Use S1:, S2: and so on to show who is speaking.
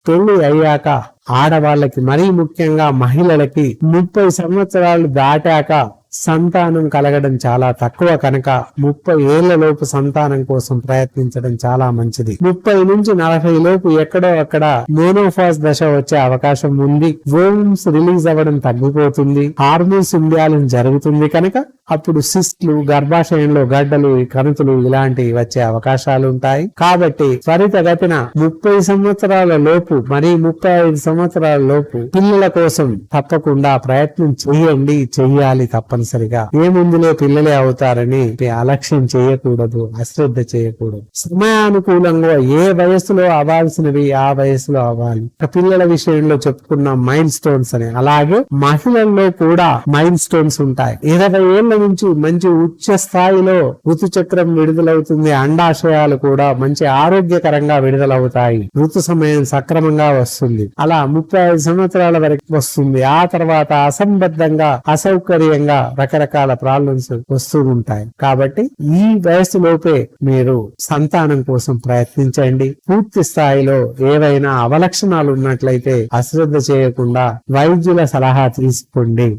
S1: పెళ్లి అయ్యాక ఆడవాళ్ళకి మరీ ముఖ్యంగా మహిళలకి 30 సంవత్సరాలు దాటాక సంతానం కలగడం చాలా తక్కువ కనుక 30 ఏళ్ల లోపు సంతానం కోసం ప్రయత్నించడం చాలా మంచిది. 30 నుంచి 40 లోపు ఎక్కడో అక్కడ మోనోఫాస్ దశ వచ్చే అవకాశం ఉంది. ఓమ్స్ రిలీజ్ అవ్వడం తగ్గిపోతుంది, హార్మోన్స్ ఇంబ్యాలెన్స్ జరుగుతుంది కనుక అప్పుడు సిస్ట్లు, గర్భాశయంలో గడ్డలు, కణుతులు ఇలాంటివి వచ్చే అవకాశాలు ఉంటాయి. కాబట్టి త్వరితగతిన 30 సంవత్సరాల లోపు మరి 35 సంవత్సరాల లోపు పిల్లల కోసం తప్పకుండా ప్రయత్నం చెయ్యాలి తప్పనిసరిగా. ఏముందులో పిల్లలే అవుతారని అలక్ష్యం చేయకూడదు, అశ్రద్ధ చేయకూడదు. సమయానుకూలంగా ఏ వయసులో అవ్వాల్సినవి ఆ వయసులో అవ్వాలి. పిల్లల విషయంలో చెప్పుకున్న మైల్ స్టోన్స్ అని, అలాగే మహిళల్లో కూడా మైల్ స్టోన్స్ ఉంటాయి. 20 ఏళ్ల నుంచి మంచి ఉచ్చ స్థాయిలో ఋతుచక్రం విడుదలవుతుంది. అండాశయాలు కూడా మంచి ఆరోగ్యకరంగా విడుదలవుతాయి. ఋతు సమయం సక్రమంగా వస్తుంది. అలా 35 సంవత్సరాల వరకు వస్తుంది. ఆ తర్వాత అసంబద్ధంగా, అసౌకర్యంగా రకరకాల ప్రాబ్లమ్స్ వస్తూ ఉంటాయి. కాబట్టి ఈ వయసులోపే మీరు సంతానం కోసం ప్రయత్నించండి. పూర్తి స్థాయిలో ఏవైనా అవలక్షణాలు ఉన్నట్లయితే అశ్రద్ధ చేయకుండా వైద్యుల సలహా తీసుకోండి.